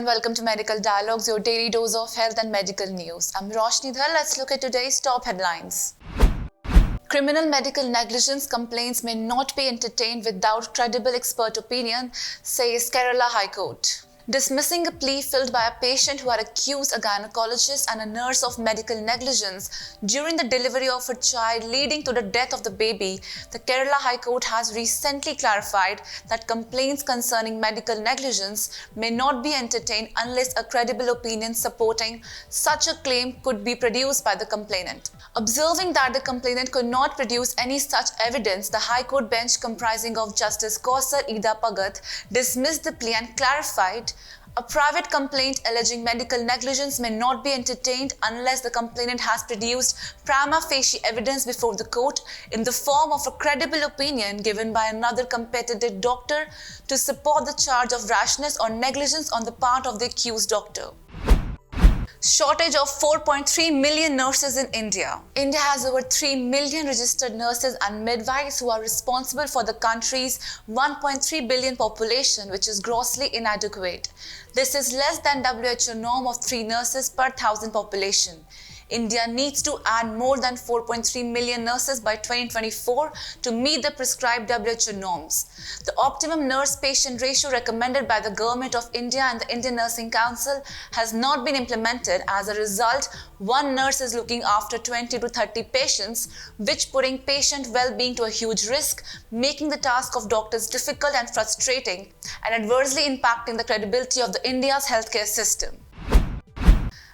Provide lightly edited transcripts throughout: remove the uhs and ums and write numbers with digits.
and welcome to Medical Dialogues, your daily dose of health and medical news. I'm Roshni Dhar. Let's look at today's top headlines. Criminal medical negligence complaints may not be entertained without credible expert opinion, says Kerala High Court. Dismissing a plea filed by a patient who had accused a gynecologist and a nurse of medical negligence during the delivery of her child, leading to the death of the baby, the Kerala High Court has recently clarified that complaints concerning medical negligence may not be entertained unless a credible opinion supporting such a claim could be produced by the complainant. Observing that the complainant could not produce any such evidence, the High Court bench comprising of Justice Kausar Ida Pagat dismissed the plea and clarified a private complaint alleging medical negligence may not be entertained unless the complainant has produced prima facie evidence before the court in the form of a credible opinion given by another competent doctor to support the charge of rashness or negligence on the part of the accused doctor. Shortage of 4.3 million nurses in India. India has over 3 million registered nurses and midwives who are responsible for the country's 1.3 billion population, which is grossly inadequate. This is less than WHO norm of 3 nurses per 1,000 population. India needs to add more than 4.3 million nurses by 2024 to meet the prescribed WHO norms. The optimum nurse-patient ratio recommended by the Government of India and the Indian Nursing Council has not been implemented. As a result, one nurse is looking after 20 to 30 patients, which putting patient well-being to a huge risk, making the task of doctors difficult and frustrating, and adversely impacting the credibility of the India's healthcare system.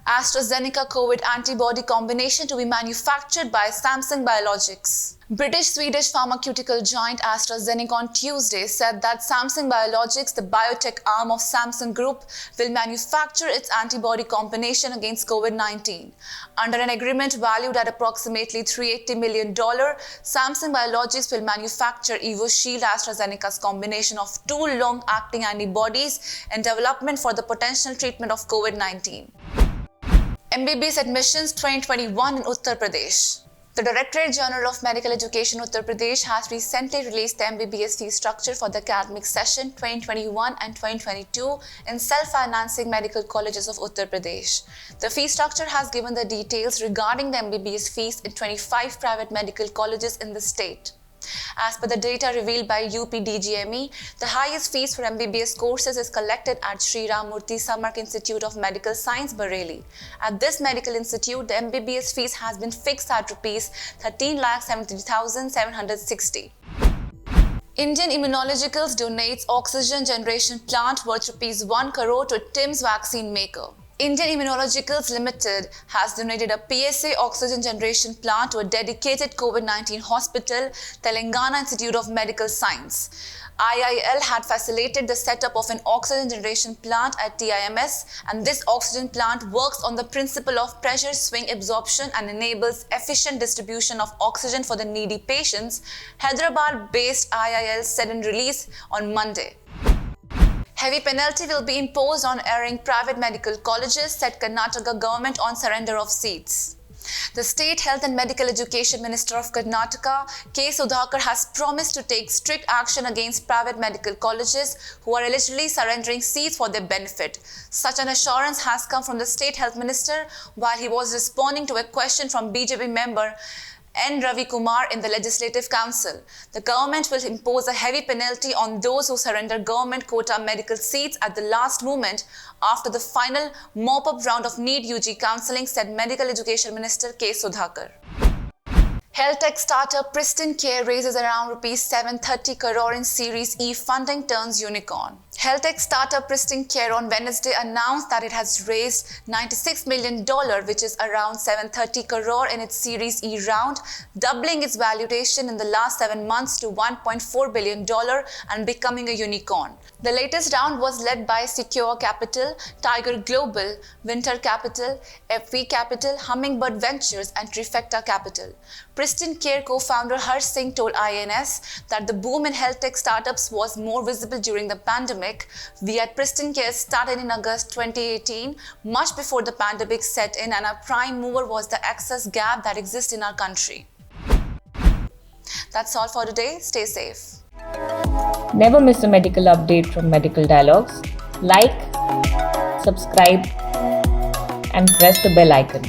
AstraZeneca COVID antibody combination to be manufactured by Samsung Biologics. British-Swedish pharmaceutical giant AstraZeneca on Tuesday said that Samsung Biologics, the biotech arm of Samsung Group, will manufacture its antibody combination against COVID-19. Under an agreement valued at approximately $380 million, Samsung Biologics will manufacture EvoShield, AstraZeneca's combination of 2 long-acting antibodies in development for the potential treatment of COVID-19. MBBS admissions 2021 in Uttar Pradesh. The Directorate General of Medical Education Uttar Pradesh has recently released the MBBS fee structure for the academic session 2021 and 2022 in self-financing medical colleges of Uttar Pradesh. The fee structure has given the details regarding the MBBS fees in 25 private medical colleges in the state. As per the data revealed by UPDGME, the highest fees for MBBS courses is collected at Sri Ramurthy Samark Institute of Medical Science, Bareilly. At this medical institute, the MBBS fees has been fixed at Rs 13,73,760. Indian Immunologicals donates oxygen generation plant worth Rs 1 crore to TIMS vaccine maker. Indian Immunologicals Limited has donated a PSA oxygen generation plant to a dedicated COVID-19 hospital, Telangana Institute of Medical Science. IIL had facilitated the setup of an oxygen generation plant at TIMS, and this oxygen plant works on the principle of pressure swing absorption and enables efficient distribution of oxygen for the needy patients, Hyderabad-based IIL said in release on Monday. Heavy penalty will be imposed on erring private medical colleges, said Karnataka government on surrender of seats. The State Health and Medical Education Minister of Karnataka, K. Sudhakar, has promised to take strict action against private medical colleges who are allegedly surrendering seats for their benefit. Such an assurance has come from the State Health Minister while he was responding to a question from BJP member N. Ravi Kumar in the Legislative Council. The government will impose a heavy penalty on those who surrender government quota medical seats at the last moment after the final mop-up round of NEET UG counselling, said Medical Education Minister K. Sudhakar. Health tech startup Pristine Care raises around Rs 730 crore in Series E funding, turns unicorn. Health tech startup Pristine Care on Wednesday announced that it has raised $96 million, which is around 730 crore in its Series E round, doubling its valuation in the last 7 months to $1.4 billion and becoming a unicorn. The latest round was led by Secure Capital, Tiger Global, Winter Capital, FV Capital, Hummingbird Ventures, and Trifecta Capital. Pristine Care co-founder Harsh Singh told INS that the boom in health tech startups was more visible during the pandemic. We at Pristine Care started in August 2018, much before the pandemic set in, and our prime mover was the access gap that exists in our country. That's all for today. Stay safe. Never miss a medical update from Medical Dialogues. Like, subscribe and press the bell icon.